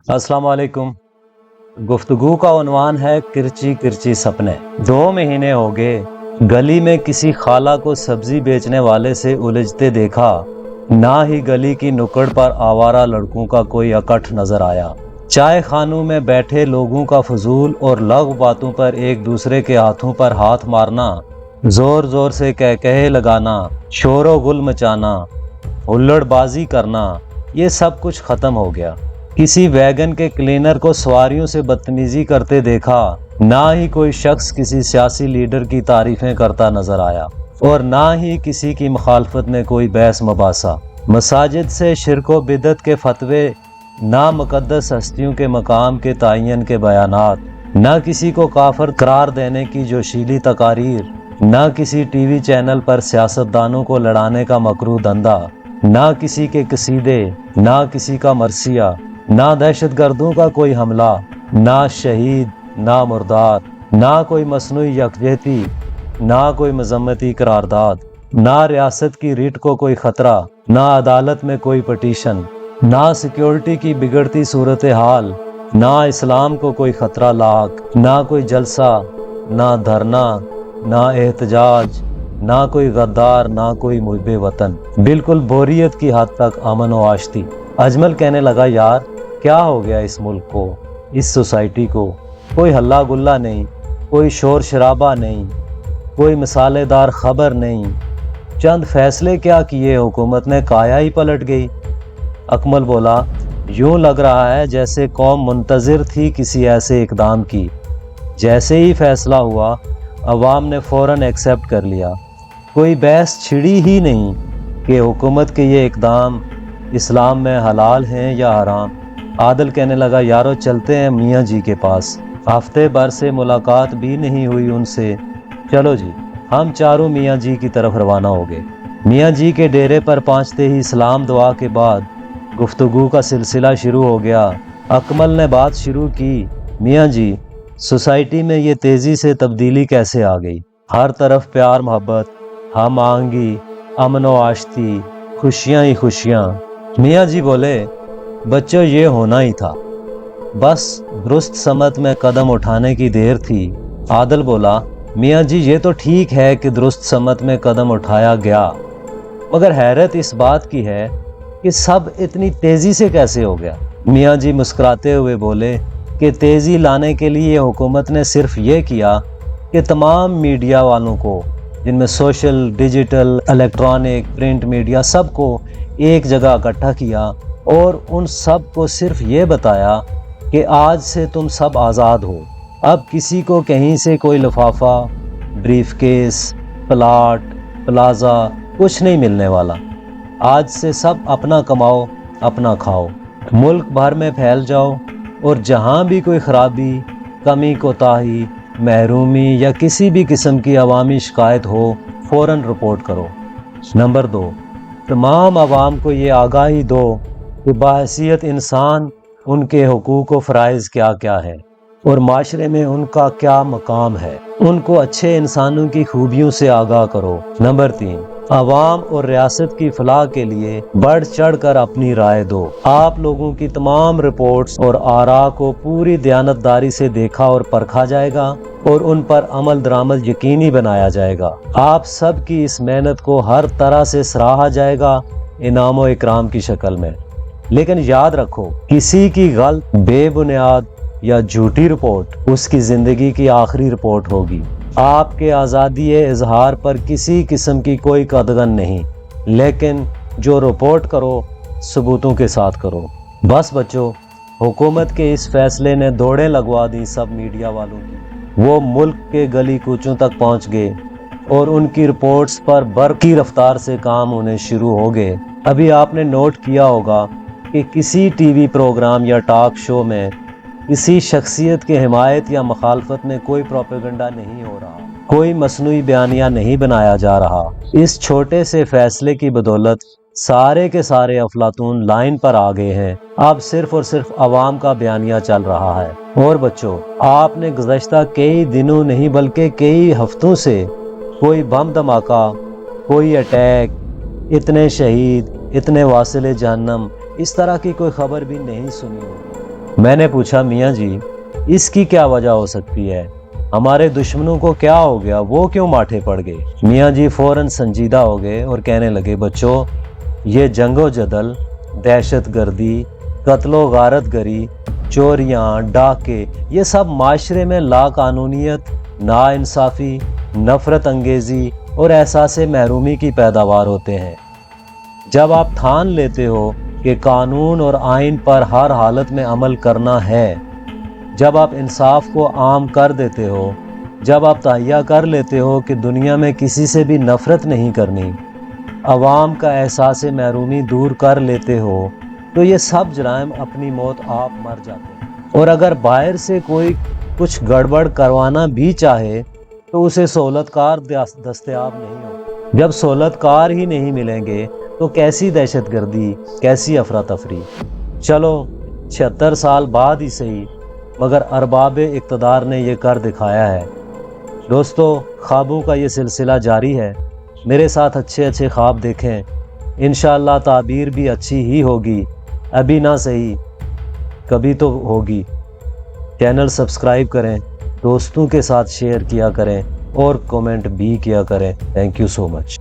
السلام علیکم۔ گفتگو کا عنوان ہے کرچی کرچی سپنے۔ 2 مہینے ہو گئے گلی میں کسی خالہ کو سبزی بیچنے والے سے الجھتے دیکھا، نہ ہی گلی کی نکڑ پر آوارہ لڑکوں کا کوئی اکٹھ نظر آیا۔ چائے خانوں میں بیٹھے لوگوں کا فضول اور لغو باتوں پر ایک دوسرے کے ہاتھوں پر ہاتھ مارنا، زور زور سے کہے لگانا، شور و غل مچانا، ہلڑ بازی کرنا، یہ سب کچھ ختم ہو گیا۔ کسی ویگن کے کلینر کو سواریوں سے بدتمیزی کرتے دیکھا، نہ ہی کوئی شخص کسی سیاسی لیڈر کی تعریفیں کرتا نظر آیا، اور نہ ہی کسی کی مخالفت میں کوئی بحث مباحثہ۔ مساجد سے شرک و بدعت کے فتوے، نہ مقدس ہستیوں کے مقام کے تعین کے بیانات، نہ کسی کو کافر قرار دینے کی جوشیلی تقاریر، نہ کسی ٹی وی چینل پر سیاستدانوں کو لڑانے کا مکروہ دھندا، نہ کسی کے قصیدے، نہ کسی کا مرثیہ، نہ دہشت گردوں کا کوئی حملہ، نہ شہید، نہ مردار، نہ کوئی مصنوعی یکجہتی، نہ کوئی مذمتی قرارداد، نہ ریاست کی ریٹ کو کوئی خطرہ، نہ عدالت میں کوئی پٹیشن، نہ سیکیورٹی کی بگڑتی صورتحال، نہ اسلام کو کوئی خطرہ لاحق، نہ کوئی جلسہ، نہ دھرنا، نہ احتجاج، نہ کوئی غدار، نہ کوئی محب وطن۔ بالکل بوریت کی حد تک امن و آشتی۔ اجمل کہنے لگا، یار کیا ہو گیا اس ملک کو، اس سوسائٹی کو؟ کوئی ہلا گلا نہیں، کوئی شور شرابہ نہیں، کوئی مثالے دار خبر نہیں، چند فیصلے کیا کیے حکومت نے، کایا ہی پلٹ گئی۔ اکمل بولا، یوں لگ رہا ہے جیسے قوم منتظر تھی کسی ایسے اقدام کی۔ جیسے ہی فیصلہ ہوا عوام نے فوراً ایکسیپٹ کر لیا، کوئی بحث چھڑی ہی نہیں کہ حکومت کے یہ اقدام اسلام میں حلال ہیں یا حرام۔ عادل کہنے لگا، یارو چلتے ہیں میاں جی کے پاس، ہفتے بھر سے ملاقات بھی نہیں ہوئی ان سے۔ چلو جی، ہم چاروں میاں جی کی طرف روانہ ہو گئے۔ میاں جی کے ڈیرے پر پہنچتے ہی سلام دعا کے بعد گفتگو کا سلسلہ شروع ہو گیا۔ اکمل نے بات شروع کی، میاں جی، سوسائٹی میں یہ تیزی سے تبدیلی کیسے آ گئی؟ ہر طرف پیار محبت، ہم آہنگی، امن و آشتی، خوشیاں ہی خوشیاں۔ میاں جی بولے، بچوں یہ ہونا ہی تھا، بس درست سمت میں قدم اٹھانے کی دیر تھی۔ عادل بولا، میاں جی یہ تو ٹھیک ہے کہ درست سمت میں قدم اٹھایا گیا، مگر حیرت اس بات کی ہے کہ سب اتنی تیزی سے کیسے ہو گیا؟ میاں جی مسکراتے ہوئے بولے کہ تیزی لانے کے لیے حکومت نے صرف یہ کیا کہ تمام میڈیا والوں کو، جن میں social, digital, electronic, print media, سب کو ایک جگہ اکٹھا کیا اور ان سب کو صرف یہ بتایا کہ آج سے تم سب آزاد ہو، اب کسی کو کہیں سے کوئی لفافہ، بریف کیس، پلاٹ، پلازا کچھ نہیں ملنے والا۔ آج سے سب اپنا کماؤ، اپنا کھاؤ، ملک بھر میں پھیل جاؤ، اور جہاں بھی کوئی خرابی، کمی کوتاہی، محرومی یا کسی بھی قسم کی عوامی شکایت ہو، فوراً رپورٹ کرو۔ نمبر 2، تمام عوام کو یہ آگاہی دو کہ بحیثیت انسان ان کے حقوق و فرائض کیا کیا ہے اور معاشرے میں ان کا کیا مقام ہے۔ ان کو اچھے انسانوں کی خوبیوں سے آگاہ کرو۔ نمبر 3، عوام اور ریاست کی فلاح کے لیے بڑھ چڑھ کر اپنی رائے دو۔ آپ لوگوں کی تمام رپورٹس اور آراء کو پوری دیانتداری سے دیکھا اور پرکھا جائے گا اور ان پر عمل درآمد یقینی بنایا جائے گا۔ آپ سب کی اس محنت کو ہر طرح سے سراہا جائے گا، انعام و اکرام کی شکل میں۔ لیکن یاد رکھو، کسی کی غلط، بے بنیاد یا جھوٹی رپورٹ اس کی زندگی کی آخری رپورٹ ہوگی۔ آپ کے آزادی اظہار پر کسی قسم کی کوئی قدغن نہیں، لیکن جو رپورٹ کرو ثبوتوں کے ساتھ کرو۔ بس بچوں، حکومت کے اس فیصلے نے دوڑیں لگوا دی سب میڈیا والوں کی۔ وہ ملک کے گلی کوچوں تک پہنچ گئے اور ان کی رپورٹس پر برقی رفتار سے کام ہونے شروع ہو گئے۔ ابھی آپ نے نوٹ کیا ہوگا کہ کسی ٹی وی پروگرام یا ٹاک شو میں کسی شخصیت کی حمایت یا مخالفت میں کوئی پروپیگنڈا نہیں ہو رہا، کوئی مصنوعی بیانیہ نہیں بنایا جا رہا۔ اس چھوٹے سے فیصلے کی بدولت سارے کے سارے افلاطون لائن پر آ گئے ہیں۔ اب صرف اور صرف عوام کا بیانیہ چل رہا ہے۔ اور بچوں، آپ نے گزشتہ کئی دنوں نہیں بلکہ کئی ہفتوں سے کوئی بم دھماکہ، کوئی اٹیک، اتنے شہید، اتنے واصل جہنم، اس طرح کی کوئی خبر بھی نہیں سنی ہوگی۔ میں نے پوچھا میاں جی اس کی کیا وجہ ہو سکتی ہے، ہمارے دشمنوں کو کیا ہو گیا، وہ کیوں ماٹھے پڑ گئے؟ میاں جی فوراً سنجیدہ ہو گئے اور کہنے لگے بچوں، یہ جنگ و جدل، دہشت گردی، قتل و غارت گری، چوریاں، ڈاکے، یہ سب معاشرے میں لا قانونیت، ناانصافی، نفرت انگیزی اور احساس محرومی کی پیداوار ہوتے ہیں۔ جب آپ ٹھان لیتے ہو کہ قانون اور آئین پر ہر حالت میں عمل کرنا ہے، جب آپ انصاف کو عام کر دیتے ہو، جب آپ تہیہ کر لیتے ہو کہ دنیا میں کسی سے بھی نفرت نہیں کرنی، عوام کا احساس محرومی دور کر لیتے ہو، تو یہ سب جرائم اپنی موت آپ مر جاتے ہیں۔ اور اگر باہر سے کوئی کچھ گڑبڑ کروانا بھی چاہے تو اسے سہولت کار دستیاب نہیں ہو۔ جب سہولت کار ہی نہیں ملیں گے تو کیسی دہشت گردی، کیسی افراتفری؟ چلو 76 سال بعد ہی صحیح، مگر ارباب اقتدار نے یہ کر دکھایا ہے۔ دوستو، خوابوں کا یہ سلسلہ جاری ہے، میرے ساتھ اچھے اچھے خواب دیکھیں، انشاءاللہ تعبیر بھی اچھی ہی ہوگی، ابھی نہ صحیح کبھی تو ہوگی۔ چینل سبسکرائب کریں، دوستوں کے ساتھ شیئر کیا کریں اور کومنٹ بھی کیا کریں۔ Thank you so much.